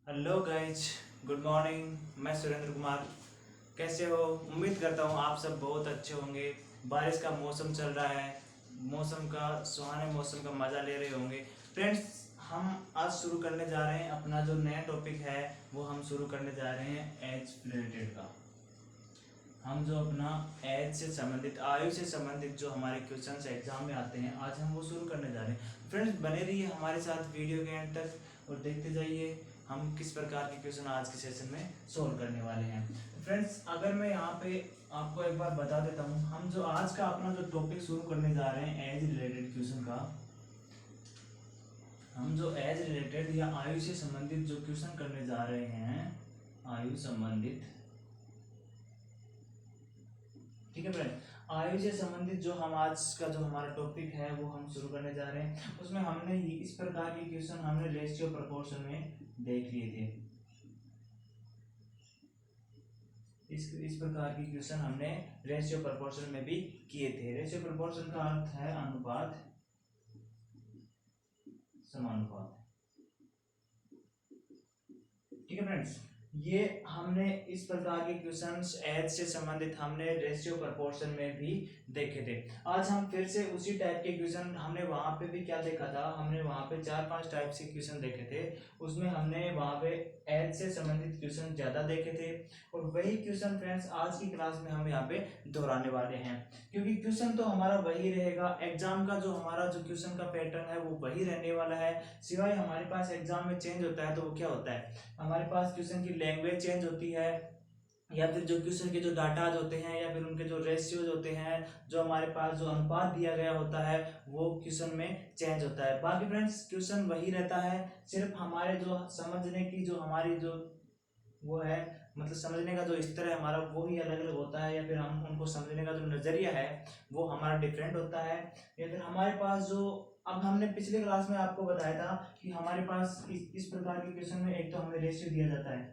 Hello guys, good morning. मैं सुरेंद्र कुमार। कैसे हो? उम्मीद करता हूँ आप सब बहुत अच्छे होंगे। बारिश का मौसम चल रहा है, मौसम का सुहाने मौसम का मज़ा ले रहे होंगे। फ्रेंड्स, हम आज शुरू करने जा रहे हैं अपना जो नया टॉपिक है, वो हम शुरू करने जा रहे हैं एज रिलेटेड का। हम जो अपना एज से संबंधित, आयु से संबंधित जो हमारे क्वेश्चंस एग्जाम में आते हैं, आज हम वो शुरू करने जा रहे हैं। फ्रेंड्स, बने रहिए हमारे साथ वीडियो के एंड तक और देखते जाइए हम किस प्रकार के क्वेश्चन आज के सेशन में सोल्व करने वाले हैं। फ्रेंड्स, अगर मैं यहाँ पे आपको एक बार बता देता हूँ, हम जो आज का अपना जो टॉपिक शुरू करने जा रहे हैं एज रिलेटेड क्वेश्चन का, हम जो एज रिलेटेड या आयु से संबंधित जो क्वेश्चन करने जा रहे हैं, आयु संबंधित, ठीक है फ्रेंड। आयु से संबंधित जो हम आज का जो हमारा टॉपिक है वो हम शुरू करने जा रहे हैं। उसमें हमने इस प्रकार के क्वेश्चन हमने रेशियो प्रोपोर्शन में देख लिए थे। इस प्रकार के क्वेश्चन हमने रेशियो प्रोपोर्शन में भी किए थे। रेशियो प्रोपोर्शन का अर्थ है अनुपात समानुपात। ठीक है फ्रेंड्स, ये हमने इस प्रकार के क्वेश्चंस एज से संबंधित हमने रेशियो प्रोपोर्शन में भी देखे थे। आज हम फिर से उसी टाइप के क्वेश्चन, हमने वहां पे भी क्या देखा था, हमने वहां पे 4-5 टाइप के क्वेश्चन देखे थे। उसमें हमने वहां पे एज से संबंधित क्वेश्चन ज्यादा देखे थे और वही क्वेश्चन फ्रेंड्स आज की क्लास में हम यहाँ पे दोहराने वाले हैं, क्योंकि क्वेश्चन तो हमारा वही रहेगा। एग्जाम का जो हमारा जो क्वेश्चन का पैटर्न है वो वही रहने वाला है। सिवाय हमारे पास एग्जाम में चेंज होता है, तो वो क्या होता है, हमारे पास क्वेश्चन की लैंग्वेज चेंज होती है, या फिर जो क्वेश्चन के जो डाटाज होते हैं, या फिर उनके जो रेशियोज होते हैं, जो हमारे पास जो अनुपात दिया गया होता है, वो क्वेश्चन में चेंज होता है। बाकी फ्रेंड्स क्वेश्चन वही रहता है, सिर्फ हमारे जो समझने की जो हमारी जो वो है, मतलब समझने का जो स्तर है हमारा, वो ही अलग अलग होता है, या फिर हम उनको समझने का जो नजरिया है वो हमारा डिफरेंट होता है। या फिर हमारे पास जो, अब हमने पिछले क्लास में आपको बताया था कि हमारे पास इस प्रकार के क्वेश्चन में एक तो हमें रेशियो दिया जाता है,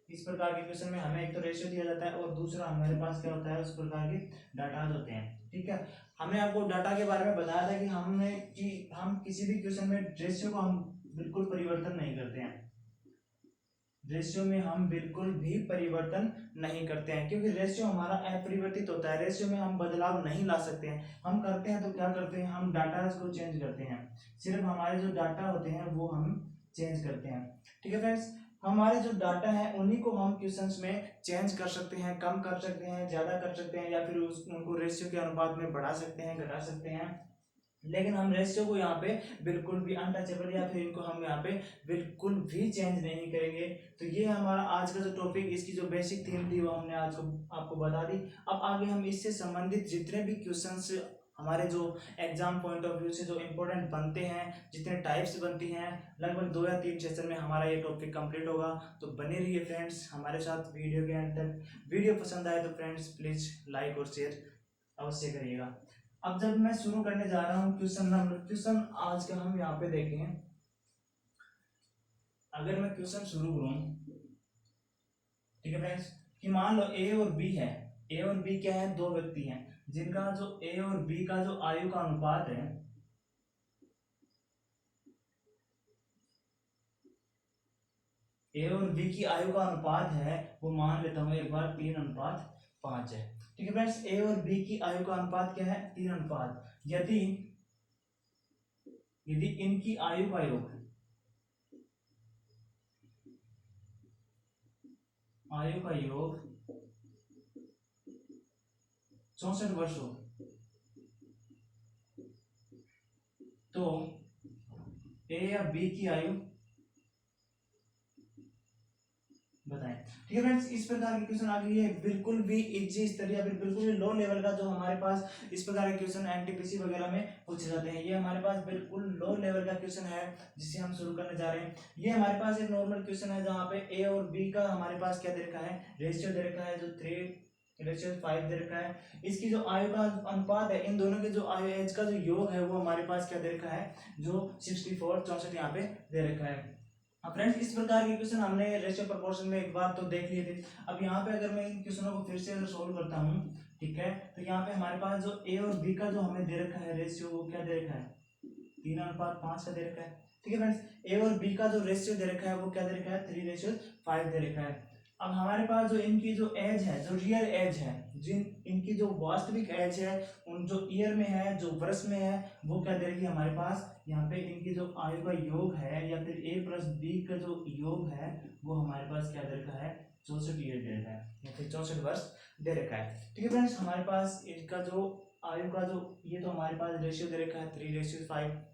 इस प्रकार के क्वेश्चन में हमें एक तो रेशियो दिया जाता है और दूसरा हमारे पास क्या होता है, उस प्रकार के डाटाज होते हैं। ठीक है, हमने आपको डाटा के बारे में बताया था कि हम किसी भी क्वेश्चन में रेशियो को हम बिल्कुल परिवर्तन नहीं करते हैं। रेशियो में हम बिल्कुल भी परिवर्तन नहीं करते हैं, क्योंकि रेशियो हमारा अपरिवर्तित होता है। रेशियो में हम बदलाव नहीं ला सकते हैं। हम करते हैं तो क्या करते हैं, हम डाटा को चेंज करते हैं। सिर्फ हमारे जो डाटा होते हैं वो हम चेंज करते हैं। ठीक है फ्रेंड्स, हमारे जो डाटा है उन्हीं को हम क्वेश्चंस में चेंज कर सकते हैं, कम कर सकते हैं, ज्यादा कर सकते हैं, या फिर उनको रेशियो के अनुपात में बढ़ा सकते हैं, घटा सकते हैं। लेकिन हम रेशियो को यहाँ पे बिल्कुल भी अनटचेबल, या फिर इनको हम यहाँ पे बिल्कुल भी चेंज नहीं करेंगे। तो ये हमारा आज का जो टॉपिक, इसकी जो बेसिक थीम थी वो हमने आज को आपको बता दी। अब आगे हम इससे संबंधित जितने भी क्वेश्चंस हमारे जो एग्जाम पॉइंट ऑफ व्यू से जो इम्पोर्टेंट बनते हैं, जितने टाइप्स बनती हैं, लगभग 2 या 3 सेशन में हमारा ये टॉपिक कंप्लीट होगा। तो बने रहिए फ्रेंड्स हमारे साथ वीडियो के अंत तक। वीडियो पसंद आए तो फ्रेंड्स प्लीज लाइक और शेयर अवश्य करिएगा। अब जब मैं शुरू करने जा रहा हूँ क्वेश्चन आज का हम यहाँ पे देखें। अगर मैं क्वेश्चन शुरू करूँ, ठीक है फ्रेंड्स, कि मान लो ए और बी है। ए और बी क्या है, दो व्यक्ति हैं जिनका जो ए और बी का जो आयु का अनुपात है, ए और बी की आयु का अनुपात है, वो मान लेता हूं एक बार 3:5 है। ठीक है फ्रेंड्स, ए और बी की आयु का अनुपात क्या है, 3:5। यदि यदि इनकी आयु का योग, आयु का योग 64 वर्ष हो, तो ए या बी की आयु बताएं। ठीक है फ्रेंड्स, इस प्रकार के क्वेश्चन आ गई है। बिल्कुल भी इजी स्तर या फिर बिल्कुल भी लो लेवल का जो हमारे पास इस प्रकार के क्वेश्चन एनटीपीसी वगैरह में पूछे जाते हैं, ये हमारे पास बिल्कुल लो लेवल का क्वेश्चन है जिसे हम शुरू करने जा रहे हैं। ये हमारे पास एक नॉर्मल क्वेश्चन है जहाँ पे ए और बी का हमारे पास क्या दे रखा है, रेशियो दे रखा है जो 3:5 दे रखा है। इसकी जो आयु का अनुपात है, इन दोनों के जो आयु एज का जो योग है वो हमारे पास क्या दे रखा है, जो 64 यहाँ पे दे रखा है। फ्रेंड्स, इस प्रकार के क्वेश्चन हमने रेशियो प्रोपोर्शन में एक बार तो देख लिए थे। अब यहाँ पे अगर मैं इन क्वेश्चनों को फिर से अगर सोल्व करता हूँ, ठीक है, तो यहाँ पे हमारे पास जो ए और बी का जो हमें दे रखा है रेशियो, वो क्या दे रखा है, 3:5 का दे रखा है। ठीक है फ्रेंड्स, ए और बी का जो रेशियो दे रखा है वो क्या दे रखा है, 3:5 दे रखा है। अब हमारे पास जो इनकी जो एज है, जो रियल एज है, जिन इनकी जो वास्तविक एज है, उन जो ईयर में है, जो वर्ष में है, वो क्या दे रखी है हमारे पास, यहाँ पे इनकी जो आयु का योग है या फिर ए प्लस बी का जो योग है वो हमारे पास क्या दे रखा है, 64 ईयर दे रखा है या फिर 64 वर्ष दे रखा है। ठीक है फ्रेंड्स, हमारे पास इनका जो आयु का जो ये तो हमारे पास रेशियो दे रखा है 3:5,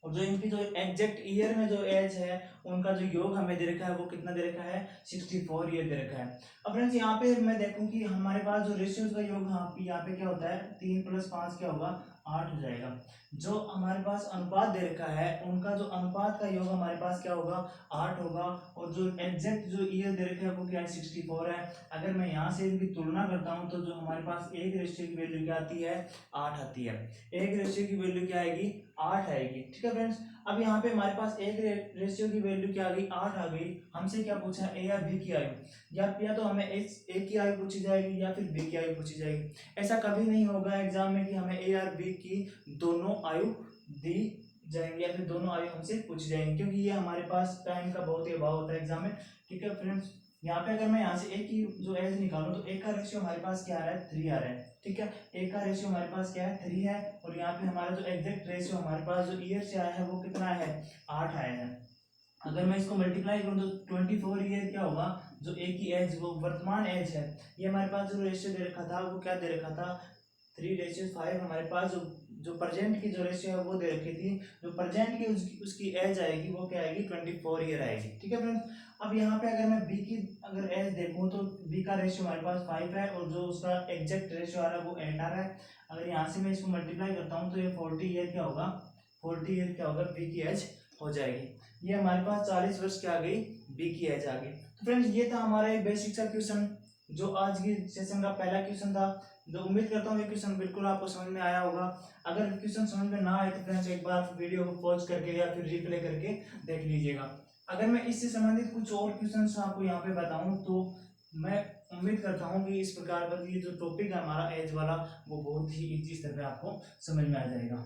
और जो इनकी जो एग्जैक्ट ईयर में जो एज है उनका जो योग हमें दे रखा है वो कितना दे रखा है, 64 ईयर दे रखा है। अब फ्रेंड्स यहाँ पे मैं देखूं कि हमारे पास जो रेशियोज का योग यहाँ पे क्या होता है, 3 + 5 क्या होगा, 8 हो जाएगा। जो हमारे पास अनुपात दे रखा है उनका जो अनुपात का योग हमारे पास क्या होगा, 8 होगा, और जो एग्जैक्ट जो ईयर दे रखा है वो क्या है, 64 है। अगर मैं यहाँ से इनकी तुलना करता हूँ तो जो हमारे पास एक रेशियो की वैल्यू क्या आती है, 8 आती है। एक रेशियो की वैल्यू क्या आएगी, 8 आएगी। ठीक है फ्रेंड्स, अब यहाँ पे हमारे पास एक रेशियो की वैल्यू क्या आ गई, 8 आ गई। हमसे क्या पूछा, ए या बी की आयु, या तो हमें ए की आयु पूछी जाएगी या फिर बी की आयु पूछी जाएगी। ऐसा कभी नहीं होगा एग्जाम में कि हमें ए और बी की दोनों आयु दी जाएंगी या फिर दोनों आयु हमसे पूछी जाएंगी, क्योंकि ये हमारे पास टाइम का बहुत ही अभाव होता है एग्जाम में। ठीक है फ्रेंड्स, यहाँ पे अगर मैं यहाँ से ए की जो एज निकालूं तो ए का रेशियो हमारे पास क्या आ रहा है, 3 आ रहा है। ठीक है, ए का रेशियो हमारे पास क्या है, 3 है, और यहाँ पे हमारा जो एग्जैक्ट रेशियो हमारे पास जो ईयर से आया है वो कितना है, 8 आया है। अगर मैं इसको मल्टीप्लाई करूँ तो 24 ईयर क्या होगा, जो ए की एज वो वर्तमान एज है, ये हमारे पास जो रेशियो दे रखा था वो क्या दे रखा था, 3:5। हमारे पास जो प्रेजेंट की जो रेशियो है वो दे रखी थी, जो प्रेजेंट की उसकी एज आएगी वो क्या आएगी, 24 ईयर आएगी। ठीक है फ्रेंड्स, अब यहाँ पे अगर मैं बी की अगर एज देखूँ तो बी का रेशियो हमारे पास 5 है, और जो उसका एग्जैक्ट रेशियो आ रहा है वो 8 आ रहा है। अगर यहाँ से मैं इसको मल्टीप्लाई करता हूँ तो ये 40 ईयर क्या होगा, 40 ईयर क्या होगा, बी की एज हो जाएगी। ये हमारे पास 40 वर्ष क्या आ गई, बी की एज आ गई। तो फ्रेंड्स, ये था हमारा बेसिक सा क्वेश्चन जो आज की सेशन का पहला क्वेश्चन था। तो उम्मीद करता हूँ ये क्वेश्चन बिल्कुल आपको समझ में आया होगा। अगर क्वेश्चन समझ में ना आए तो फ्रेंड्स एक बार वीडियो को पॉज करके या फिर रिप्ले करके देख लीजिएगा। अगर मैं इससे संबंधित कुछ और क्वेश्चन आपको यहाँ पे बताऊँ तो मैं उम्मीद करता हूँ कि इस प्रकार का ये जो टॉपिक है हमारा एज वाला वो बहुत ही इजी स्तर पे आपको समझ में आ जाएगा।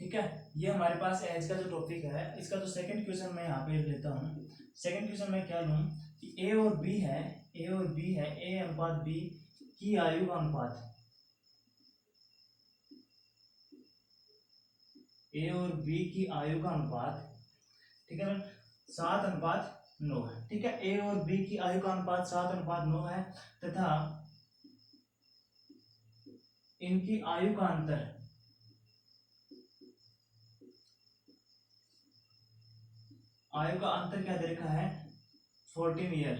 ठीक है, ये हमारे पास एज का जो टॉपिक है इसका जो सेकंड क्वेश्चन मैं यहाँ पे लेता हूँ। सेकंड क्वेश्चन मैं क्या लूँ कि ए और बी है, ए अनुपात बी की आयु का अनुपात, ए और बी की आयु का अनुपात, ठीक है, 7:9 है। ठीक है, ए और बी की आयु का अनुपात 7:9 है, तथा इनकी आयु का अंतर क्या दे रखा है, 14 ईयर,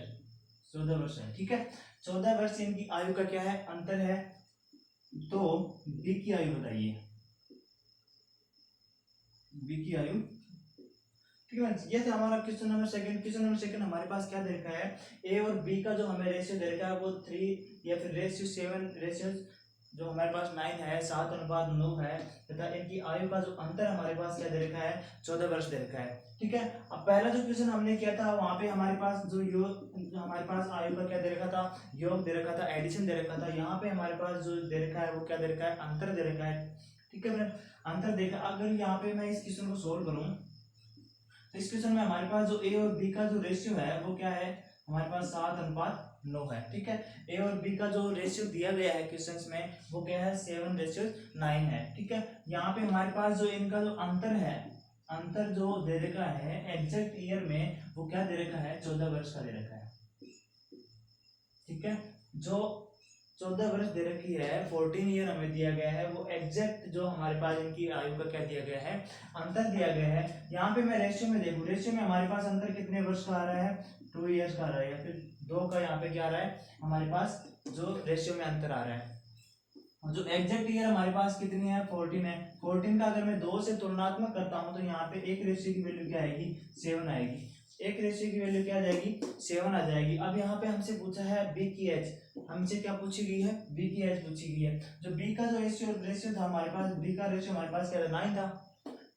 14 वर्ष है। ठीक है, 14 वर्ष इनकी आयु का क्या है, अंतर है। तो बी की आयु बताइए, बी की आयु। ठीक है, ये था हमारा question number second. Question number second हमारे पास क्या दे रखा है, ए और बी का जो हमें रेशियो दे रखा है वो 3 या फिर रेशियो 7 रेशियो जो हमारे पास 9 है, 7:9 है, तथा इनकी आयु का जो अंतर हमारे पास क्या दे रखा है, 14 वर्ष दे रखा है। ठीक है, अब पहला जो क्वेश्चन हमने किया था वहां पे हमारे पास जो योग हमारे पास आयु का क्या दे रखा था, योग दे रखा था, एडिशन दे रखा था। यहाँ पे हमारे पास जो दे रखा है वो क्या दे रखा है, अंतर दे रखा है। ठीक है फ्रेंड, अंतर देखा। अगर यहाँ पे मैं इस क्वेश्चन को सोल्व करूँ तो इस क्वेश्चन में हमारे पास जो ए और बी का जो रेशियो है वो क्या है, हमारे पास 7:9 है। ठीक है, ए और बी का जो रेशियो दिया गया है क्वेश्चंस में वो क्या है, 7:9 है। ठीक है, यहाँ पे हमारे पास जो इनका जो अंतर है, अंतर जो दे रखा है एग्जैक्ट ईयर में वो क्या दे रखा है, 14 वर्ष का दे रखा है। ठीक है, जो 14 वर्ष दे रखी है, 14 ईयर हमें दिया गया है, वो एग्जैक्ट जो हमारे पास इनकी आयु का क्या दिया गया है, अंतर दिया गया है। यहाँ पे मैं रेशियो में देखूँ, रेशियो में हमारे पास अंतर कितने वर्ष का आ रहा है, 2 ईयर्स का आ रहा है, या फिर 2 का यहाँ पे क्या आ रहा है, हमारे पास जो रेशियो में अंतर आ रहा है। और जो एग्जैक्ट ईयर हमारे पास कितनी है, 14 है। 14 का अगर मैं 2 से तुलनात्मक करता हूँ तो यहाँ पे एक रेशियो की वैल्यू क्या आएगी, 7 आएगी। एक रेशियो की वैल्यू क्या आ जाएगी, 7 आ जाएगी। अब यहाँ पे हमसे पूछा है बी की एज, हमसे क्या पूछी गई है, बी की एज पूछी गई है। जो बी का जो रेशियो था हमारे पास, बी का रेशियो हमारे पास क्या था, 9 था।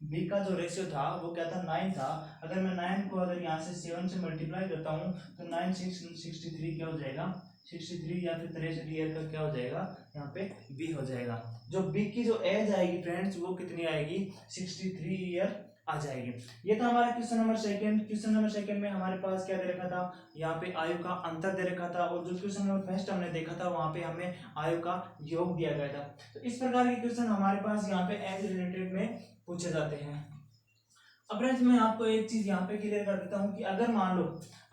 बी का जो रेशियो था वो क्या था, 9 था। अगर मैं 9 को अगर यहाँ से 7 से मल्टीप्लाई करता हूँ तो 9 6 63 क्या हो जाएगा, 63 या फिर 63 ईयर का क्या हो जाएगा, यहाँ पे बी हो जाएगा। जो बी की जो एज आएगी फ्रेंड्स वो कितनी आएगी, 63 ईयर आ जाएगी। ये था हमारा question number second. Question number second में हमारे पास क्या दे रखा था, यहाँ पे आयु का अंतर दे रखा था, और जो क्वेश्चन नंबर फर्स्ट हमने देखा था वहां पे हमें आयु का योग दिया गया था। तो इस प्रकार के क्वेश्चन हमारे पास यहाँ पे एज रिलेटेड में पूछे जाते हैं। अब फ्रेंड्स मैं आपको एक चीज यहाँ पे क्लियर कर देता हूँ कि अगर मान लो,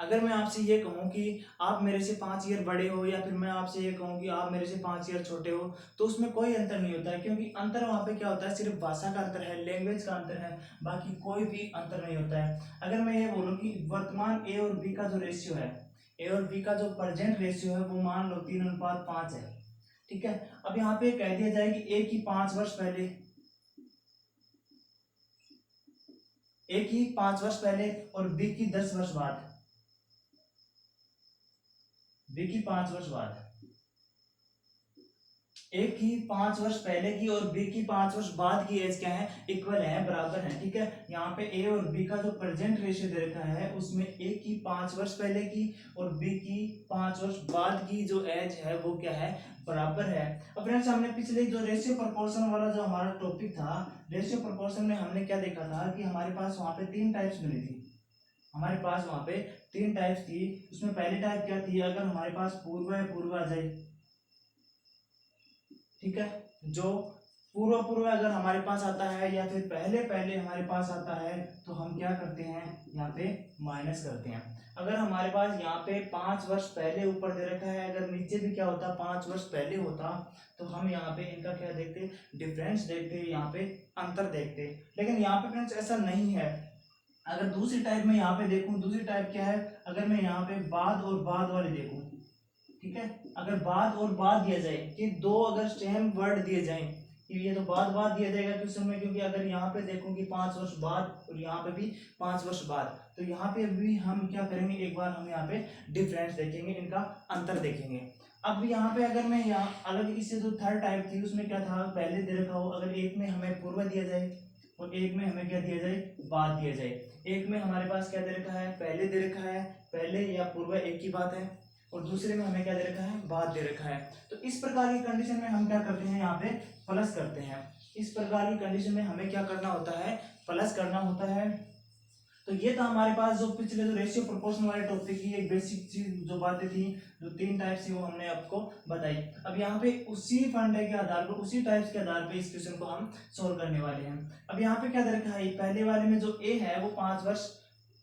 अगर मैं आपसे ये कहूँ कि आप मेरे से 5 ईयर बड़े हो, या फिर मैं आपसे ये कहूँ कि आप मेरे से 5 ईयर छोटे हो, तो उसमें कोई अंतर नहीं होता है, क्योंकि अंतर वहाँ पे क्या होता है, सिर्फ भाषा का अंतर है, लैंग्वेज का अंतर है, बाकी कोई भी अंतर नहीं होता है। अगर मैं ये बोलूँ कि वर्तमान ए और बी का जो रेशियो है, ए और बी का जो प्रेजेंट रेशियो है वो मान लो 3:5 है, ठीक है। अब यहाँ पे कह दिया जाए कि ए की 5 वर्ष पहले, ए की 5 वर्ष पहले और बी की 10 वर्ष बाद, बी की 5 वर्ष बाद, ए की 5 वर्ष पहले की और बी की 5 वर्ष बाद की एज क्या है, इक्वल है, बराबर है, ठीक है। यहाँ पे ए और बी का जो प्रेजेंट रेशियो दे रखा है उसमें ए की 5 वर्ष पहले की और बी की 5 वर्ष बाद की जो एज है वो क्या है, बराबर है। अब फ्रेंड्स हमने पिछले जो रेशियो प्रोपोर्शन वाला जो हमारा टॉपिक था, रेशियो प्रोपोर्शन में हमने क्या देखा था कि हमारे पास वहां पे 3 टाइप्स बनी थी, हमारे पास वहां पे 3 टाइप्स थी। उसमें पहली टाइप क्या थी, अगर हमारे पास पूर्व है, पूर्व आ जाए, ठीक है, जो पूर्व पूर्व अगर हमारे पास आता है या फिर पहले पहले हमारे पास आता है तो हम क्या करते हैं, यहाँ पे माइनस करते हैं। अगर हमारे पास यहाँ पे 5 वर्ष पहले ऊपर दे रखा है, अगर नीचे भी क्या होता 5 वर्ष पहले होता, तो हम यहाँ पे इनका क्या देखते, डिफरेंस देखते, यहाँ पे अंतर देखते। लेकिन यहाँ पे फ्रेंड्स ऐसा नहीं है। अगर दूसरी टाइप में यहाँ पे देखूं, दूसरी टाइप क्या है, अगर मैं यहाँ पे बाद और बाद वाले देखूं, ठीक है, अगर बाद और बाद दिया जाए कि दो अगर सेम वर्ड दिए जाएं कि ये तो बाद दिया जाएगा क्वेश्चन में, क्योंकि अगर यहाँ पे देखूं कि 5 वर्ष बाद और यहाँ पे भी 5 वर्ष बाद, तो यहाँ पे भी हम क्या करेंगे, एक बार हम यहाँ पे डिफरेंस देखेंगे, इनका अंतर देखेंगे। अब यहाँ पे अगर मैं यहाँ अलग इससे जो थर्ड टाइप थी उसमें क्या था, पहले दे रखा हो, अगर एक में हमें पूर्व दिया जाए और एक में हमें क्या दिया जाए, बाद दिया जाए। एक में हमारे पास क्या दे रखा है, पहले दे रखा है, पहले या पूर्व एक ही बात है, और दूसरे में हमें क्या दे रखा है, बाद दे रखा है। तो इस प्रकार की कंडीशन में हम क्या करते हैं, यहाँ पे प्लस करते हैं। इस प्रकार की कंडीशन में हमें क्या करना होता है, प्लस करना होता है। तो ये था हमारे पास जो पिछले जो रेशियो प्रोपोर्शन वाले टॉपिक की एक बेसिक चीज जो बातें थी, जो 3 टाइप्स थी वो हमने आपको बताई। अब यहाँ पे उसी फंडे के आधार पर, उसी टाइप्स के आधार पे इस क्वेश्चन को हम सोल्व करने वाले हैं। अब यहाँ पे क्या दे रखा है, पहले वाले में जो ए है वो 5 वर्ष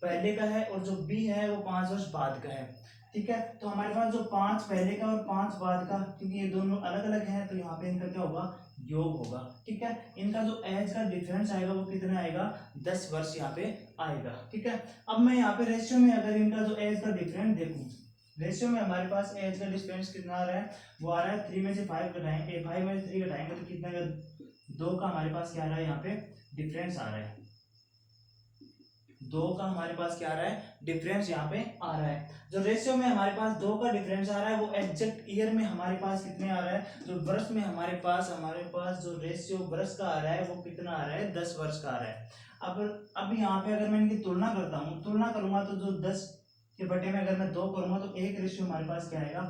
पहले का है और जो बी है वो 5 वर्ष बाद का है, ठीक है। तो हमारे पास जो 5 पहले का और 5 बाद का, क्योंकि ये दोनों अलग अलग हैं, तो यहाँ पे इनका क्या होगा, योग होगा, ठीक है। इनका जो एज का डिफरेंस आएगा वो कितना आएगा, 10 वर्ष यहाँ पे आएगा, ठीक है। अब मैं यहाँ पे रेशियो में अगर इनका जो एज का डिफरेंस देखूं, रेशियो में हमारे पास एज का डिफरेंस कितना आ रहा है, वो आ रहा है 3 में से 5 घटाएंगे, 5 में से 3 घटाएंगे तो कितना, 2 का हमारे पास क्या आ रहा है, यहाँ पे डिफरेंस आ रहा है, 2 का हमारे पास क्या आ रहा है, डिफरेंस यहाँ पे आ रहा है। जो रेशियो में हमारे पास 2 का डिफरेंस आ रहा है वो एग्जैक्ट ईयर में हमारे पास कितने आ रहा है, जो वर्ष में हमारे पास जो रेशियो वर्ष का आ रहा है वो कितना आ रहा है, 10 वर्ष का आ रहा है। अब यहाँ पे अगर मैं इनकी तुलना करता हूँ, तुलना करूंगा तो जो 10 के बटे में अगर मैं 2 करूंगा तो एक रेशियो हमारे पास क्या आएगा,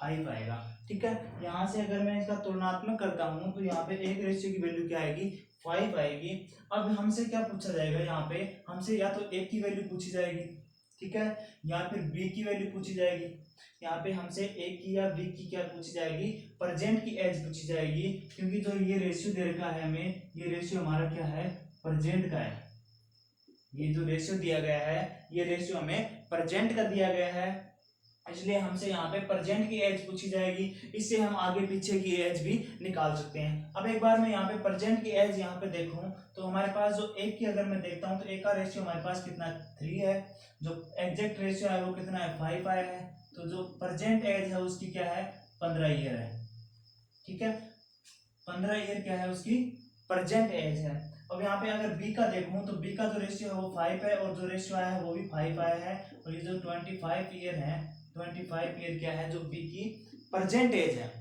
5 आएगा, ठीक है। यहाँ से अगर मैं इसका तुलनात्मक करता हूँ तो यहाँ पे एक रेशियो की वैल्यू क्या आएगी, 5 आएगी। अब हमसे क्या पूछा जाएगा, यहाँ पे हमसे या तो ए की वैल्यू पूछी जाएगी, ठीक है, या फिर बी की वैल्यू पूछी जाएगी। यहाँ पे हमसे ए की या बी की क्या पूछी जाएगी, प्रेजेंट की एज पूछी जाएगी, क्योंकि जो ये रेशियो दे रखा है हमें, ये रेशियो हमारा क्या है, प्रेजेंट का है। ये जो रेशियो दिया गया है ये रेशियो हमें प्रेजेंट का दिया गया है, इसलिए हमसे यहाँ पे प्रेजेंट की एज पूछी जाएगी। इससे हम आगे पीछे की एज भी निकाल सकते हैं। अब एक बार मैं यहाँ पे प्रेजेंट की एज यहाँ पे देखूं तो हमारे पास जो एक की अगर मैं देखता हूँ तो एक का रेशियो हमारे पास कितना 3 है, जो एग्जैक्ट रेशियो है वो कितना है, 5 आया है। तो जो प्रेजेंट एज है उसकी क्या है, 15 ईयर है, ठीक है, 15 ईयर क्या है उसकी प्रेजेंट एज है। अब यहाँ पे अगर बी का देखूं तो बी का जो रेशियो है वो 5 है और जो रेशियो आया है वो भी 5 आया है, और ये जो 25 ईयर है, 25 ईयर क्या है, जो बी की प्रेजेंट एज है,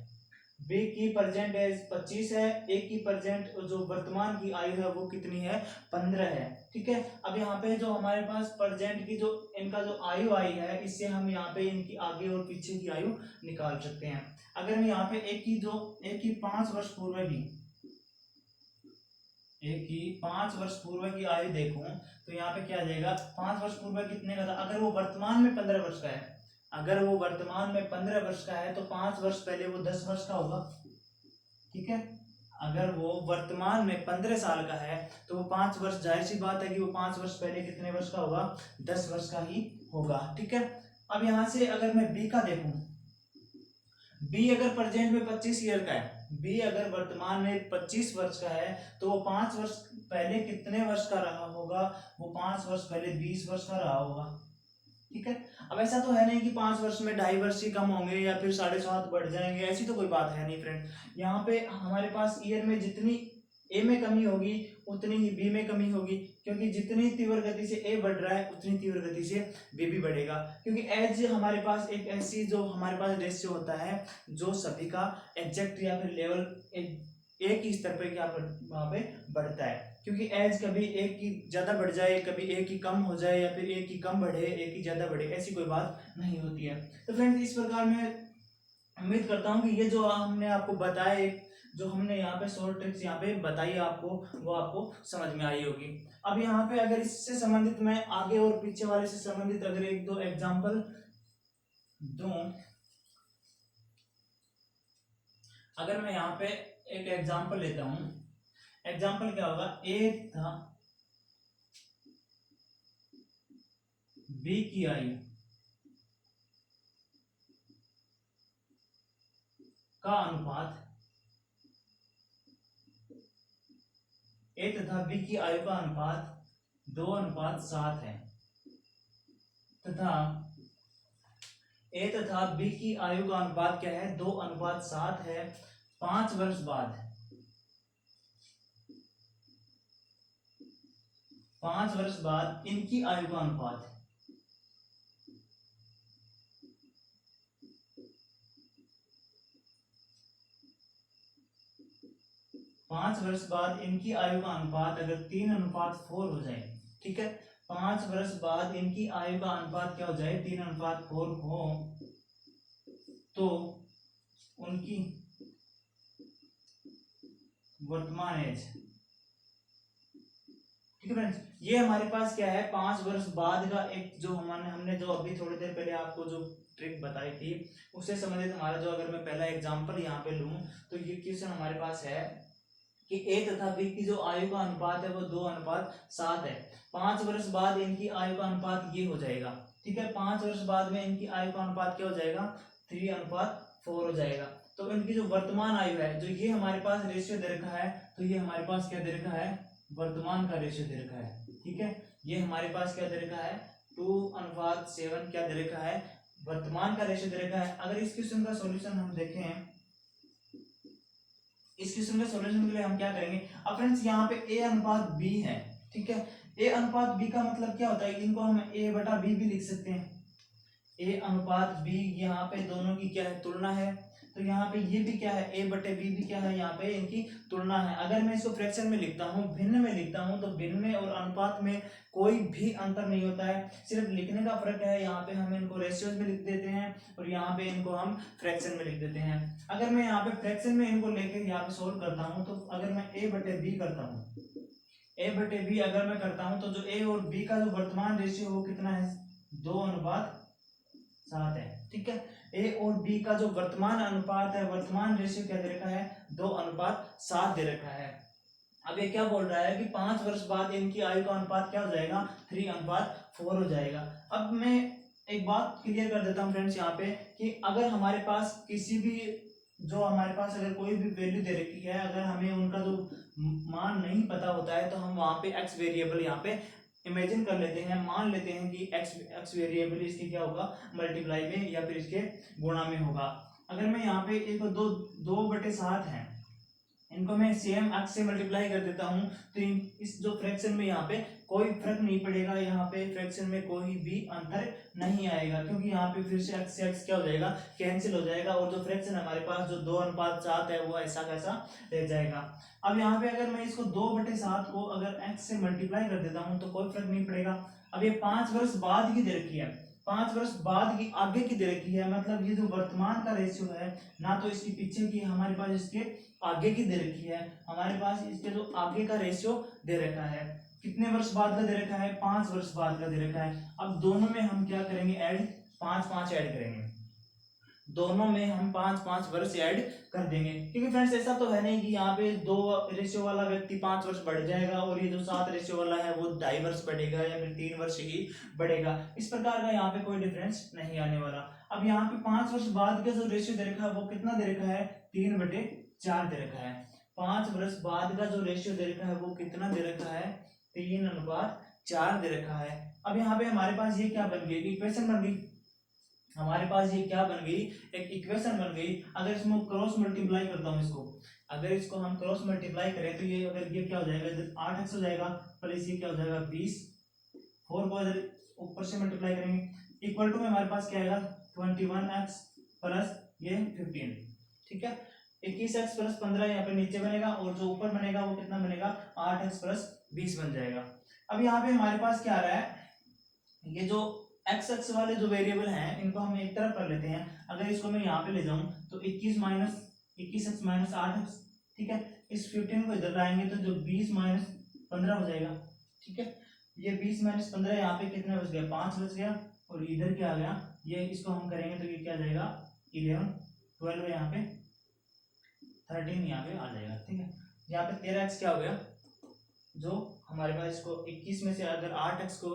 बी की प्रेजेंट एज 25 है, ए की प्रेजेंट जो वर्तमान की आयु है वो कितनी है, 15 है, ठीक है। अब यहाँ पे जो हमारे पास प्रेजेंट की जो इनका जो आयु आई है, इससे हम यहाँ पे इनकी आगे और पीछे की आयु निकाल सकते हैं। अगर मैं यहाँ पे एक की 5 वर्ष पूर्व की, एक ही 5 वर्ष पूर्व की आयु देखूं तो यहाँ पे क्या आ जाएगा, 5 वर्ष पूर्व कितने का था, अगर वो वर्तमान में 15 वर्ष का है, अगर वो वर्तमान में 15 वर्ष का है तो 5 वर्ष पहले वो 10 वर्ष का होगा। ठीक है, अगर वो वर्तमान में 15 साल का है तो वो 5 वर्ष, जाहिर सी बात है कि वो 5 वर्ष पहले कितने वर्ष का होगा, 10 वर्ष का ही होगा। ठीक है, अब यहाँ से अगर मैं बी का देखूं, बी अगर प्रेजेंट में 25 ईयर का है, बी अगर वर्तमान में 25 वर्ष का है तो वो 5 वर्ष पहले कितने वर्ष का रहा होगा, वो 5 वर्ष पहले 20 वर्ष का रहा होगा। ठीक है, अब ऐसा तो है नहीं कि 5 वर्ष में 2.5 वर्ष ही कम होंगे या फिर 7.5 बढ़ जाएंगे, ऐसी तो कोई बात है नहीं फ्रेंड। यहाँ पे हमारे पास ईयर में जितनी ए में कमी होगी उतनी ही बी में कमी होगी, क्योंकि जितनी तीव्र गति से ए बढ़ रहा है उतनी तीव्र गति से बी भी बढ़ेगा, क्योंकि एज हमारे पास एक ऐसी जो हमारे पास रेशियो होता है जो सभी का एग्जैक्ट या फिर लेवल एक ही स्तर पे क्या वहाँ पे बढ़ता है, क्योंकि एज कभी एक की ज्यादा बढ़ जाए, कभी एक की कम हो जाए, या फिर एक की कम बढ़े एक की ज्यादा बढ़े, ऐसी कोई बात नहीं होती है। तो फ्रेंड्स इस प्रकार मैं उम्मीद करता हूँ कि ये जो हमने आपको बताया, जो हमने यहाँ पे शॉर्ट ट्रिक्स यहाँ पे बताई आपको, वो आपको समझ में आई होगी। अब यहाँ पे अगर इससे संबंधित मैं आगे और पीछे वाले से संबंधित अगर एक दो एग्जांपल दूं, अगर मैं यहाँ पे एक एग्जांपल लेता हूं, एग्जांपल क्या होगा, ए था बी की आयु का अनुपात, ए तथा बी की आयु का अनुपात 2:7 है, तथा ए तथा बी की आयु का अनुपात क्या है, 2:7 है। 5 वर्ष बाद, 5 वर्ष बाद इनकी आयु का अनुपात, पांच वर्ष बाद इनकी आयु का अनुपात अगर 3:4 हो जाए, ठीक है, 5 वर्ष बाद इनकी आयु का अनुपात क्या हो जाए, 3:4 हो, तो उनकी वर्तमान एज, ठीक है फ्रेंड्स, ये हमारे पास क्या है, 5 वर्ष बाद का एक जो हमने जो अभी थोड़ी देर पहले आपको जो ट्रिक बताई थी उससे संबंधित हमारा जो, अगर मैं पहला एग्जांपल यहाँ पे लूं तो ये क्वेश्चन हमारे पास है कि ए तथा बी की जो आयु का अनुपात है वो 2:7 है। 5 वर्ष बाद इनकी आयु का अनुपात ये हो जाएगा, ठीक है, 5 वर्ष बाद में इनकी आयु का अनुपात क्या हो जाएगा, 3:4 हो जाएगा। तो इनकी जो वर्तमान आयु है, जो ये हमारे पास रेशियो दे रखा है, तो ये हमारे पास क्या दे रखा है, वर्तमान का रेशियो दे रखा है, ठीक है, ये हमारे पास क्या दे रखा है, 2:7 क्या दे रखा है, वर्तमान का रेशियो दे रखा है। अगर इस क्वेश्चन का सॉल्यूशन हम देखें, इस क्वेश्चन के सॉल्यूशन के लिए हम क्या करेंगे, अब फ्रेंड्स यहाँ पे ए अनुपात बी है, ठीक है, ए अनुपात बी का मतलब क्या होता है, इनको हम ए बटा बी भी लिख सकते हैं, ए अनुपात बी, यहाँ पे दोनों की क्या है, तुलना है, तो यहाँ पे ये भी क्या है, ए बटे बी भी क्या है, यहाँ पे इनकी तुलना है। अगर मैं इसको फ्रैक्शन में लिखता हूँ, भिन्न में लिखता हूँ, तो भिन्न में और अनुपात में कोई भी अंतर नहीं होता है, सिर्फ लिखने का फर्क है, यहाँ पे हम इनको रेशियोज में लिख देते हैं और यहाँ पे इनको हम फ्रैक्शन में लिख देते हैं। अगर मैं यहाँ पे फ्रैक्शन में इनको लेकर यहाँ पे सोल्व करता हूँ, तो अगर मैं ए बटे बी करता हूँ, ए बटे बी अगर मैं करता हूँ, तो जो ए और बी का जो वर्तमान रेशियो वो कितना है, 2:7 है, ठीक है, ए और बी का जो वर्तमान अनुपात है, वर्तमान रेशियो क्या दे रखा है, 2:7 दे रखा है। अब ये क्या बोल रहा है कि 5 वर्ष बाद इनकी आयु का अनुपात क्या हो जाएगा, 3:4 हो जाएगा। अब मैं एक बात क्लियर कर देता हूँ फ्रेंड्स यहाँ पे, कि अगर हमारे पास किसी भी, जो हमारे पास अगर कोई भी वैल्यू दे रखी है, अगर हमें उनका जो मान नहीं पता होता है, तो हम वहाँ पे एक्स वेरिएबल यहाँ पे इमेजिन कर लेते हैं, मान लेते हैं कि एक्स वेरिएबल इसकी क्या होगा, मल्टीप्लाई में या फिर इसके गुणा में होगा। अगर मैं यहाँ पे इसको 2/7 है, इनको मैं सेम एक्स से मल्टीप्लाई कर देता हूँ, तो इस जो फ्रैक्शन में यहाँ पे कोई फर्क नहीं पड़ेगा, यहाँ पे फ्रैक्शन में कोई भी अंतर नहीं आएगा, क्योंकि यहाँ पे फिर से एक्स क्या हो जाएगा, कैंसिल हो जाएगा, और जो फ्रैक्शन हमारे पास जो 2:7 है वो ऐसा कैसा रह जाएगा। अब यहाँ पे अगर मैं इसको 2/7 को अगर एक्स से मल्टीप्लाई कर देता हूँ तो कोई फर्क नहीं पड़ेगा। अब ये 5 वर्ष बाद की दे रखी है, 5 वर्ष बाद की आगे की दे रखी है, मतलब ये जो वर्तमान का रेशियो है ना तो इसकी पीछे की हमारे पास, इसके आगे की दे रखी है हमारे पास, इसके जो आगे का रेशियो दे रखा है कितने वर्ष बाद का दे रखा है, 5 वर्ष बाद का दे रखा है। अब दोनों में हम क्या करेंगे, ऐड 5 5 ऐड करेंगे, दोनों में हम 5 5 वर्ष ऐड कर देंगे, क्योंकि फ्रेंड्स ऐसा तो है नहीं कि यहाँ पे 2 रेशियो वाला व्यक्ति 5 वर्ष बढ़ जाएगा और ये जो 7 रेशियो वाला है वो 2.5 वर्ष बढ़ेगा या फिर 3 वर्ष ही बढ़ेगा, इस प्रकार का यहाँ पे कोई डिफरेंस नहीं आने वाला। अब यहाँ पे 5 वर्ष बाद का जो रेशियो दे रखा है वो कितना दे रखा है, 3/4 दे रखा है। 5 वर्ष बाद का जो रेशियो दे रखा है वो कितना दे रखा है, 3/4 दे रखा है। अब यहाँ पे हमारे पास ये क्या बन गई, इक्वेशन बन गई, हमारे पास ये क्या बन गई, एक इक्वेशन बन गई। अगर इसमें क्रॉस मल्टीप्लाई करता हूँ इसको, अगर इसको हम क्रॉस मल्टीप्लाई करें तो ये अगर ये क्या हो जाएगा, इधर 8x हो जाएगा प्लस ये क्या हो जाएगा 20, 4 को इधर ऊपर से मल्टीप्लाई करेंगे इक्वल टू में हमारे पास क्या आएगा 21x प्लस ये 15, ठीक है। 21x प्लस 15 यहाँ पे नीचे बनेगा और जो ऊपर बनेगा वो कितना बनेगा, 8x प्लस 20 बन जाएगा। अब यहाँ पे हमारे पास क्या आ रहा है, ये जो एक्स एक्स वाले जो वेरिएबल हैं इनको हम एक तरफ कर लेते हैं। अगर इसको मैं यहाँ पे ले जाऊं तो 21x माइनस 8x, ठीक है। इस 15 को इधर लाएंगे तो जो 20 माइनस 15 हो जाएगा, ठीक है। ये 20 माइनस 15 यहाँ पे कितना बच गया, 5 बच गया, और इधर क्या आ गया, ये इसको हम करेंगे तो ये क्या आ जाएगा 11 12, यहाँ पे 13 यहाँ पे आ जाएगा, ठीक है। यहाँ पे 13x क्या हो गया, जो हमारे पास इसको 21 में से अगर 8x को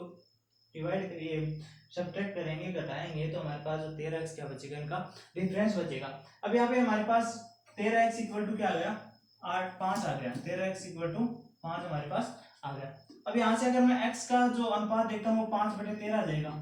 डिवाइड करिए, सब्ट्रैक्ट करेंगे, घटाएंगे तो हमारे पास जो 13x क्या बचेगा, इनका डिफरेंस बचेगा। अब यहाँ पे हमारे पास 13x इक्वल टू क्या आ गया, 5 आ गया, 13x इक्वल टू 5 हमारे पास आ गया। अब यहाँ से अगर मैं x का जो अनुपात देखता हूँ वो 5/13 आ जाएगा।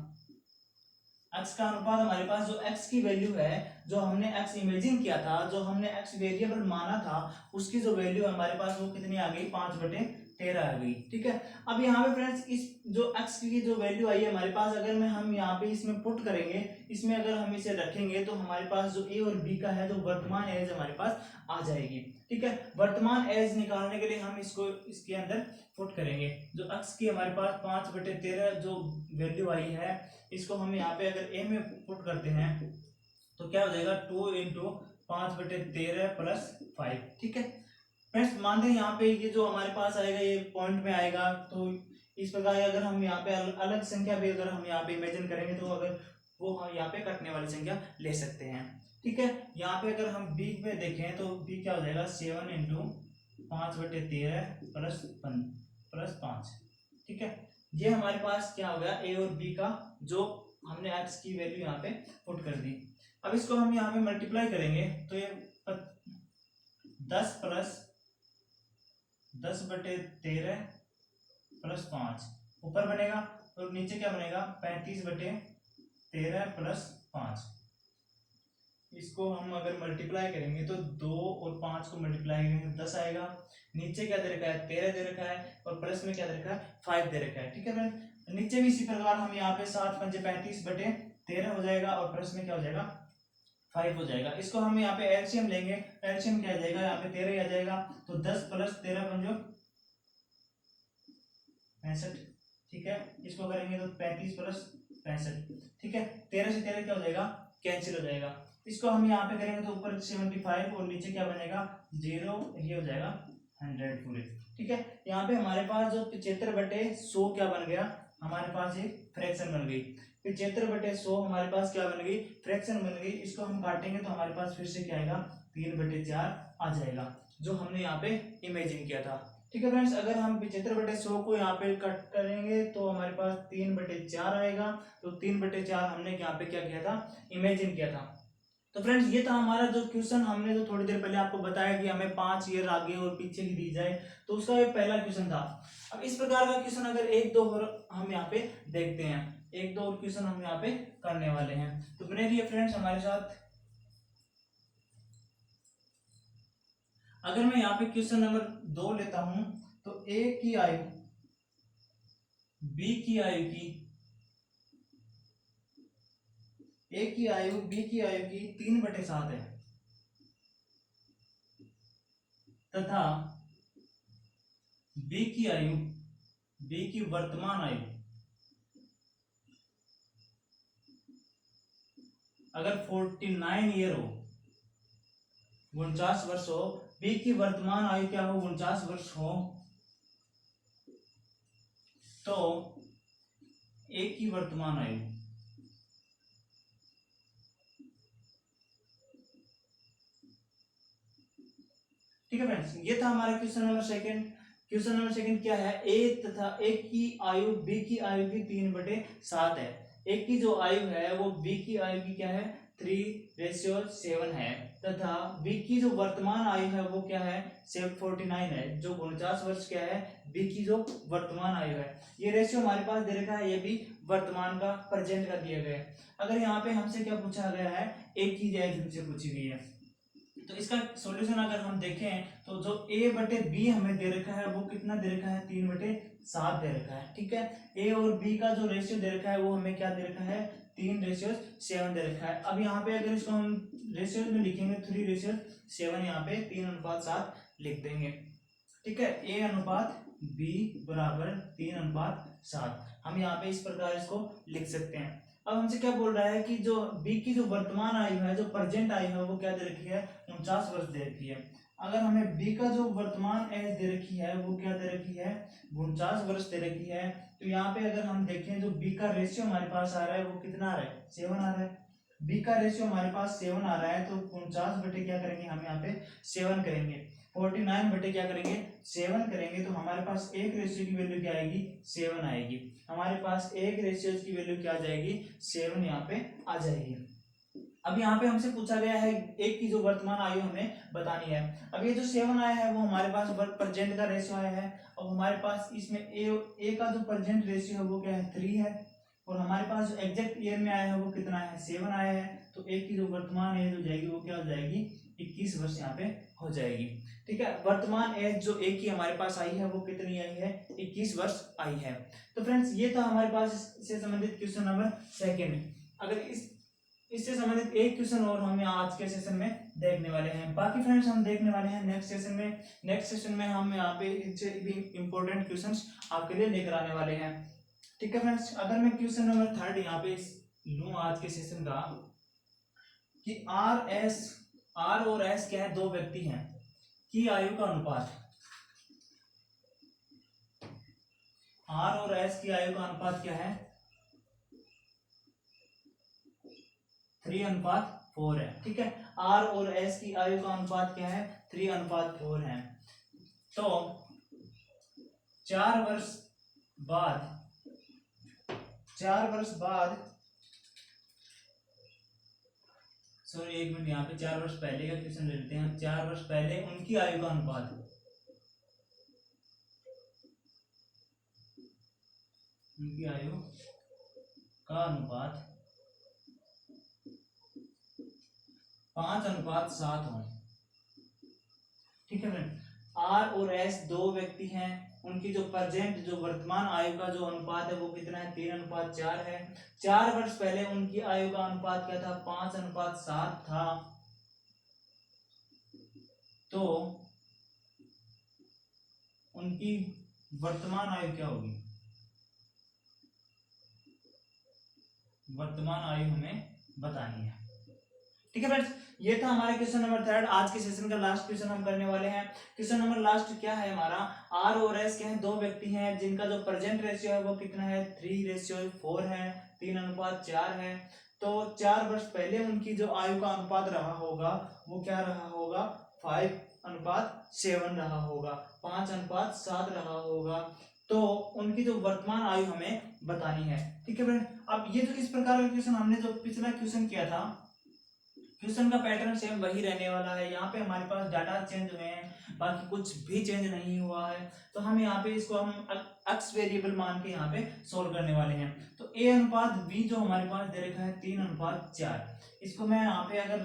x का अनुपात हमारे पास जो x की वैल्यू है, जो हमने x इमेजिन किया था, जो हमने x वेरिएबल माना था, उसकी जो वैल्यू हमारे पास वो कितनी आ गई, 5/13 आ गई, ठीक है। अब यहाँ पे फ्रेंड्स इस जो x की जो वैल्यू आई है हमारे पास, अगर मैं हम यहाँ पे इसमें पुट करेंगे, इसमें अगर हम इसे रखेंगे तो हमारे पास जो a और b का है जो वर्तमान एज हमारे पास आ जाएगी, ठीक है। वर्तमान एज निकालने के लिए हम इसको इसके अंदर पुट करेंगे, जो x की हमारे पास 5/13 जो वैल्यू आई है, इसको हम यहाँ पे अगर a में पुट करते हैं तो क्या हो जाएगा 2 × 5/13 प्लस 5, ठीक है। फ्रेंड्स मान दें यहाँ पे ये जो हमारे पास आएगा ये पॉइंट में आएगा, तो इस प्रकार अगर हम यहाँ पे अलग संख्या भी अगर हम यहाँ पे इमेजिन करेंगे तो अगर वो हम यहाँ पे कटने वाली संख्या ले सकते हैं, ठीक है। यहाँ पे अगर हम b पे देखें तो b क्या हो जाएगा 7 × 5/13 प्लस 5, ठीक है। ये हमारे पास क्या हो गया, a और b का जो हमने x की वैल्यू यहाँ पे पुट कर दी। अब इसको हम यहाँ पे मल्टीप्लाई करेंगे तो ये 10 प्लस 10/13 प्लस 5 ऊपर बनेगा और नीचे क्या बनेगा 35/13 प्लस 5। इसको हम अगर मल्टीप्लाई करेंगे तो 2 और 5 को मल्टीप्लाई करेंगे 10 आएगा। नीचे क्या दे रखा है 13 दे रखा है और प्लस में क्या दे रखा है 5 दे रखा है, ठीक है फ्रेंड। नीचे भी इसी प्रकार हम यहाँ पे 7 × 5 = 35/13 हो जाएगा और प्लस में क्या हो जाएगा 5 हो जाएगा। इसको हम यहाँ पे एलसीएम लेंगे, एलसीएम क्या आ जाएगा, यहाँ पे 13 ही आ जाएगा, तो 10 + 13 = 65, ठीक है। इसको करेंगे तो 35 + 65, ठीक है। 13 से 13 क्या हो जाएगा, कैंसिल हो जाएगा। इसको हम यहाँ पे करेंगे तो ऊपर 75 और नीचे क्या बनेगा 0, ये हो जाएगा 100 पूरे, ठीक है। यहाँ पे हमारे पास जो 75/100 क्या बन गया, हमारे पास एक फ्रैक्शन बन गई। 75/100 हमारे पास क्या बन गई, फ्रैक्शन बन गई। इसको हम काटेंगे तो हमारे पास फिर से क्या आएगा 3/4 आ जाएगा, जो हमने यहाँ पे इमेजिन किया था, ठीक है फ्रेंड्स। अगर हम 75/100 को यहाँ पे कट करेंगे तो हमारे पास 3/4 आएगा, तो 3/4 हमने यहाँ पे क्या किया था, इमेजिन किया था। तो फ्रेंड्स ये था हमारा जो क्वेश्चन, हमने जो थोड़ी देर पहले आपको बताया कि हमें 5 ईयर आगे और पीछे की दी जाए, तो उसका ये पहला क्वेश्चन था। अब इस प्रकार का क्वेश्चन अगर 1 2 और हम यहाँ पे देखते हैं, 1 2 और क्वेश्चन हम यहाँ पे करने वाले हैं, तो बने रहिए फ्रेंड्स हमारे साथ। अगर मैं यहाँ पे क्वेश्चन नंबर 2 लेता हूं तो ए की आयु बी की आयु की ए की आयु बी की आयु की 3/7 है, तथा बी की आयु, बी की वर्तमान आयु अगर 49 ईयर हो, 49 वर्ष हो, बी की वर्तमान आयु क्या हो, 49 वर्ष हो, तो ए की वर्तमान आयु, ठीक है फ्रेंड्स, ये था हमारा question number second. Question number second क्या है, ए की आयु बी की आयु की 3/7 है। ए की जो आयु है वो बी की आयु की क्या है, 3:7 है, तथा बी की जो वर्तमान आयु है वो क्या है, 49 है। जो 49 वर्ष क्या है, बी की जो वर्तमान आयु है। ये रेशियो हमारे पास दे रखा है, ये भी वर्तमान का प्रेजेंट का दिया गया है। अगर यहाँ पे हमसे क्या पूछा गया है, ए की एज हमसे पूछी गई है, तो इसका सॉल्यूशन अगर हम देखें तो जो a बटे बी हमें दे रखा है वो कितना दे रखा है, 3/7 दे रखा है, ठीक है। a और b का जो रेशियो दे रखा है वो हमें क्या दे रखा है, 3:7 दे रखा है। अब यहाँ पे अगर इसको हम रेशियो में लिखेंगे 3:7, यहाँ पे 3:7 लिख देंगे, ठीक है। a अनुपात b बराबर 3:7, हम यहाँ पे इस प्रकार इसको लिख सकते हैं। अब हमसे क्या बोल रहा है कि जो बी की जो वर्तमान आयु है, जो प्रेजेंट आयु है वो क्या दे रखी है, 49 वर्ष दे रखी है। अगर हमें बी का जो वर्तमान एज दे रखी है वो क्या दे रखी है, 49 वर्ष दे रखी है, तो यहाँ पे अगर हम देखें जो बी का रेशियो हमारे पास आ रहा है वो कितना आ रहा है, 7 आ रहा है। बी का रेशियो हमारे पास 7 आ रहा है, तो 49 बटे क्या करेंगे, हम यहाँ पे 7 करेंगे, 49 बटे क्या करेंगे, 7 करेंगे, तो हमारे पास एक रेशियो की वैल्यू क्या आएगी, 7 आएगी। हमारे पास एक रेशियो की वैल्यू क्या आ जाएगी, 7 यहाँ पे आ जाएगी। अब यहाँ पे हमसे पूछा गया है एक की जो वर्तमान आयु हमें बतानी है। अब ये जो 7 आया है वो हमारे पास प्रेजेंट का रेशियो आया है। अब हमारे पास इसमें ए का जो प्रेजेंट रेशियो है वो क्या है, 3 है, और हमारे पास जो एग्जैक्ट ईयर में आया है वो कितना है, 7 आया है। तो एक की जो वर्तमान एज हो जाएगी वो क्या हो जाएगी, 21 वर्ष यहाँ पे हो जाएगी, ठीक है। वर्तमान एज जो एक की हमारे पास आई है वो कितनी आई है, 21 वर्ष आई है। तो फ्रेंड्स ये था हमारे पास इससे संबंधित क्वेश्चन नंबर सेकंड। अगर इससे संबंधित एक क्वेश्चन और हम आज के सेशन में देखने वाले हैं। बाकी फ्रेंड्स हम देखने वाले हैं नेक्स्ट सेशन में। नेक्स्ट सेशन में हम यहाँ पे इससे भी इम्पोर्टेंट क्वेश्चंस आपके लिए लेकर आने वाले हैं, ठीक है फ्रेंड्स। अगर मैं क्वेश्चन नंबर 3 यहाँ पे लूँ आज के सेशन का, कि आर और एस क्या है, दो व्यक्ति हैं, की आयु का अनुपात, आर और एस की आयु का अनुपात क्या है, 3:4 है, ठीक है। आर और एस की आयु का अनुपात क्या है, 3:4 है। तो 4 वर्ष बाद, 4 वर्ष बाद, सॉरी एक मिनट, यहाँ पे 4 वर्ष पहले का क्वेश्चन ले लेते हैं। 4 वर्ष पहले उनकी आयु का अनुपात, उनकी आयु का अनुपात 5:7 हो, ठीक है फ्रेंड। आर और एस दो व्यक्ति हैं, उनकी जो प्रेजेंट जो वर्तमान आयु का जो अनुपात है वो कितना है, 3:4 है। 4 वर्ष पहले उनकी आयु का अनुपात क्या था, 5:7 था। तो उनकी वर्तमान आयु क्या होगी, वर्तमान आयु हमें बतानी है, ठीक है फ्रेंड्स। ये था हमारा क्वेश्चन नंबर 3। आज के सेशन का लास्ट क्वेश्चन हम करने वाले हैं। क्वेश्चन नंबर लास्ट क्या है हमारा, आर और एस क्या है, दो व्यक्ति हैं जिनका जो प्रेजेंट रेशियो है वो कितना है, 3:4 है, 3:4 है। तो 4 वर्ष पहले उनकी जो आयु का अनुपात रहा होगा वो क्या रहा होगा, 5:7 रहा होगा, 5:7 रहा होगा। तो उनकी जो वर्तमान आयु हमें बतानी है, ठीक है फ्रेंड। अब ये जो इस प्रकार का क्वेश्चन हमने जो पिछला क्वेश्चन किया था, क्वेश्चन का पैटर्न सेम वही रहने वाला है। यहाँ पे हमारे पास डाटा चेंज हुए हैं, बाकी कुछ भी चेंज नहीं हुआ है। तो हम यहाँ पे इसको हम एक्स वेरिएबल मान के यहाँ पे सोल्व करने वाले हैं। तो ए अनुपात बी जो हमारे पास दे रखा है 3:4, इसको मैं यहाँ पे अगर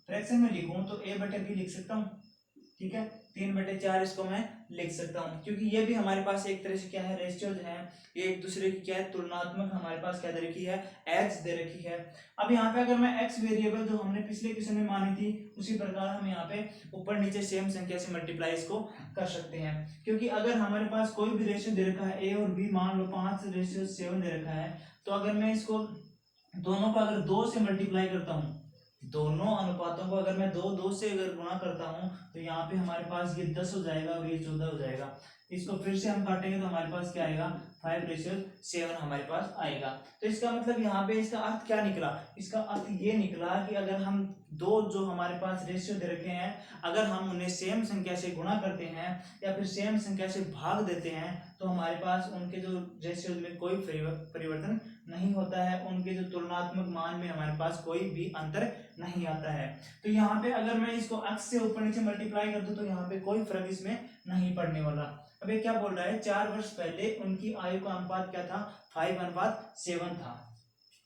फ्रैक्शन में लिखूं तो ए बटे बी लिख सकता हूँ, ठीक है। 3/4 इसको मैं लिख सकता हूँ, क्योंकि ये भी हमारे पास एक तरह से क्या है, रेशियोज हैं, ये एक दूसरे की क्या है, तुलनात्मक हमारे पास क्या दे रखी है, एज दे रखी है। अब यहाँ पे अगर मैं एक्स वेरिएबल जो हमने पिछले क्वेश्चन में मानी थी उसी प्रकार हम यहाँ पे ऊपर नीचे सेम संख्या से मल्टीप्लाई इसको कर सकते हैं। क्योंकि अगर हमारे पास कोई भी रेशियो दे रखा है, ए और बी मान लो 5:7 दे रखा है, तो अगर मैं इसको दोनों को अगर 2 से मल्टीप्लाई करता हूँ, दोनों अनुपातों को अगर मैं 2 से अगर गुणा करता हूँ तो यहाँ पे हमारे पास ये 10 हो जाएगा और ये 14 हो जाएगा। इसको फिर से हम काटेंगे तो हमारे पास क्या आएगा, 5:7 हमारे पास आएगा। तो इसका मतलब यहाँ पे इसका अर्थ क्या निकला, इसका अर्थ ये निकला कि अगर हम दो जो हमारे पास रेशियो दे रखे हैं, अगर हम उन्हें सेम संख्या से गुणा करते हैं या फिर सेम संख्या से भाग देते हैं तो हमारे पास उनके जो रेशियो में कोई परिवर्तन नहीं होता है, उनके जो तुलनात्मक मान में हमारे पास कोई भी अंतर नहीं आता है। तो यहाँ पे अगर मैं इसको x से ऊपर नीचे मल्टीप्लाई कर दूं तो यहाँ पे कोई फर्क इसमें नहीं पड़ने वाला। अब ये क्या बोल रहा है, 4 वर्ष पहले उनकी आयु का अनुपात क्या था, 5:7 था।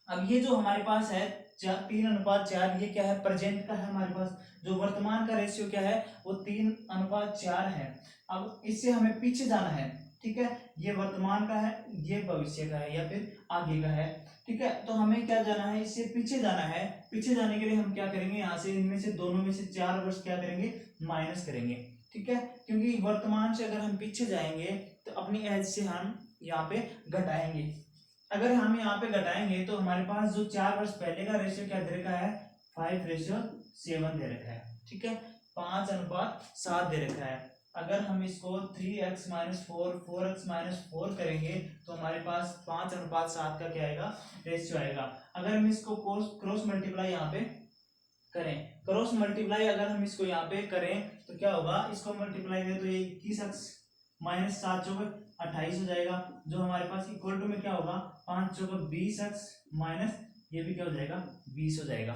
अब ये जो हमारे पास है 3:4, ये क्या है, प्रेजेंट का है हमारे पास। जो वर्तमान का रेशियो क्या है, वो 3:4 है। अब इससे हमें पीछे जाना है, ठीक है, ये वर्तमान का है, ये भविष्य का है या फिर आगे का है, ठीक है। तो हमें क्या जाना है, इससे पीछे जाना है। पीछे जाने के लिए हम क्या करेंगे, यहाँ से इनमें से दोनों में से 4 वर्ष क्या करेंगे, माइनस करेंगे, ठीक है। क्योंकि वर्तमान से अगर हम पीछे जाएंगे तो अपनी एज से हम यहाँ पे घटाएंगे। अगर हम यहाँ पे घटाएंगे तो हमारे पास जो 4 वर्ष पहले का रेशियो क्या दे रखा है, 5:7 दे रखा है, ठीक है, 5:7 दे रखा है। अगर हम इसको 3x-4 4x-4 करेंगे तो हमारे पास 5:7 का क्या आएगा, रेशियो आएगा। अगर हम इसको क्रॉस मल्टीप्लाई यहाँ पे करें, क्रॉस मल्टीप्लाई अगर हम इसको यहाँ पे करें तो क्या होगा, इसको मल्टीप्लाई करें तो ये 21x-7 जो 28 हो जाएगा, जो हमारे पास इक्वल टू में क्या होगा, 5 चौको 20x माइनस ये भी क्या हो जाएगा, 20 हो जाएगा।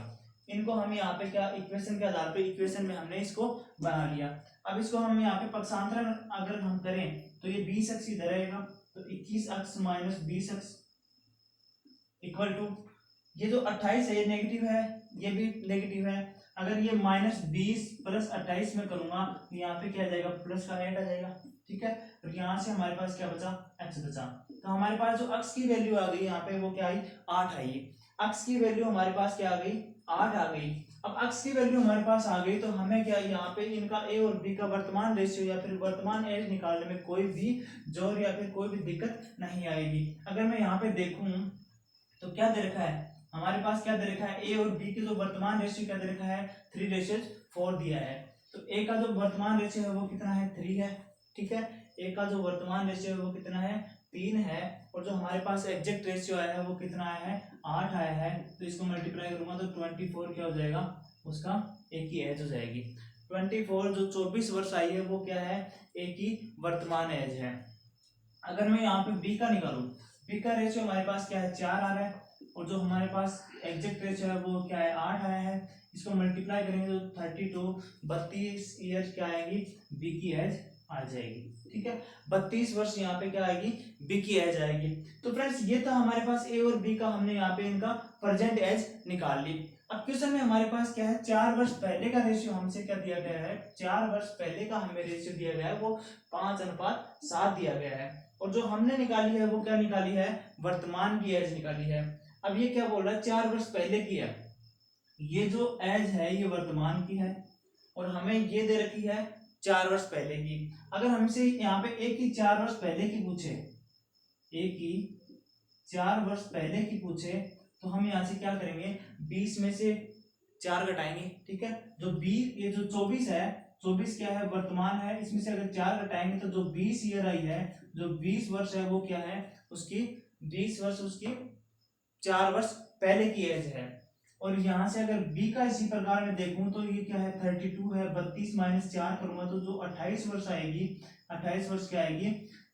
इनको हम यहाँ पे क्या इक्वेशन के आधार पे इक्वेशन में हमने इसको बना लिया। अब इसको हम यहाँ पे पक्षांतरण अगर हम करें तो ये 20x इधर रहेगा, तो 21x minus 20x equal to ये जो 28 है ये नेगेटिव है, ये भी नेगेटिव है। अगर ये -20 + 28 में करूंगा तो यहाँ पे क्या आ जाएगा, प्लस का 8 आ जाएगा, ठीक है। और यहाँ से हमारे पास क्या बचा, x बचा। तो हमारे पास जो x की वैल्यू आ गई यहाँ पे वो क्या आई, 8 आई। x की वैल्यू हमारे पास क्या आ गई, 8 आ गई। अब x की वैल्यू हमारे पास आ गई तो हमें क्या यहाँ पे इनका a और b का वर्तमान रेशियो या फिर वर्तमान एज निकालने में कोई भी जोर या फिर कोई भी दिक्कत नहीं आएगी। अगर मैं यहाँ पे देखूं तो क्या दे रखा है, हमारे पास क्या दे रखा है, ए और बी के जो वर्तमान रेशियो क्या दे रखा है, 3:4 दिया है। तो ए का जो वर्तमान रेशियो है वो कितना है, 3 है, ठीक है। ए का जो वर्तमान रेशियो है वो कितना है, 3 है। और जो हमारे पास एग्जैक्ट रेशियो आया है वो कितना आया है, 8 आया है। तो इसको मल्टीप्लाई करूंगा तो 24 क्या हो जाएगा, उसका एक ही एज हो जाएगी। 24 जो 24 वर्ष आई है वो क्या है, ए की वर्तमान एज है। अगर मैं यहाँ पे बी का निकालू, बी का रेशियो हमारे पास क्या है, 4 आ रहा है। और जो हमारे पास एग्जैक्ट रेशियो है वो क्या है, 8 आया है। इसको मल्टीप्लाई करेंगे तो 32 ईयर्स क्या आएगी, बी की एज आ जाएगी, ठीक है। 32 वर्ष यहाँ पे क्या आएगी, बी की एज आएगी। तो फ्रेंड्स ये था हमारे पास ए और बी का, हमने यहाँ पे इनका प्रेजेंट एज निकाल ली। अब क्वेश्चन में हमारे पास क्या है, 4 वर्ष पहले का रेशियो हमसे क्या दिया गया है, 4 वर्ष पहले का हमें रेशियो दिया गया है वो 5:7 दिया गया है। और जो हमने निकाली है वो क्या निकाली है, वर्तमान की एज निकाली है। अब ये क्या बोल रहा है, 4 वर्ष पहले की है, ये जो एज है ये वर्तमान की है और हमें ये दे रखी है 4 वर्ष पहले की। अगर हमसे यहाँ पे एक ही 4 वर्ष पहले की पूछे, एक ही 4 वर्ष पहले की पूछे तो हम यहाँ से क्या करेंगे, 20 में से 4 घटाएंगे, ठीक है। जो 20 ये जो 24 है, 24 क्या है, वर्तमान है, इसमें से अगर 4 घटाएंगे तो जो 20 ईयर आई है, जो 20 वर्ष है वो क्या है, उसकी 20 वर्ष उसकी 4 वर्ष पहले की एज है। और यहाँ से अगर बी का इसी प्रकार में देखूं तो ये क्या है, 32 है। 32 - 4 करूंगा तो जो 28 वर्ष आएगी, 28 वर्ष क्या आएगी,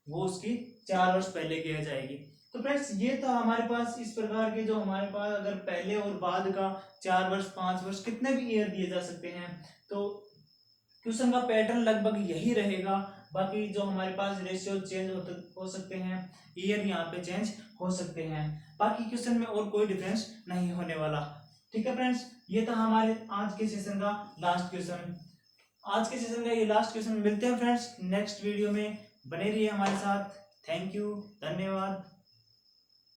वो उसकी 4 वर्ष पहले की एज आएगी। तो फ्रेंड्स ये था हमारे पास इस प्रकार के, जो हमारे पास अगर पहले और बाद का 4 वर्ष 5 वर्ष कितने भी ईयर दिए जा सकते हैं। तो क्वेश्चन का पैटर्न लगभग यही रहेगा। बाकी जो हमारे पास रेशियो चेंज हो सकते हैं, ईयर यहाँ पे चेंज हो सकते हैं, बाकी क्वेश्चन में और कोई डिफरेंस नहीं होने वाला, ठीक है फ्रेंड्स। ये था हमारे आज के सेशन का लास्ट क्वेश्चन, आज के सेशन का ये लास्ट क्वेश्चन। मिलते हैं फ्रेंड्स नेक्स्ट वीडियो में, बने रहिए हमारे साथ। थैंक यू, धन्यवाद।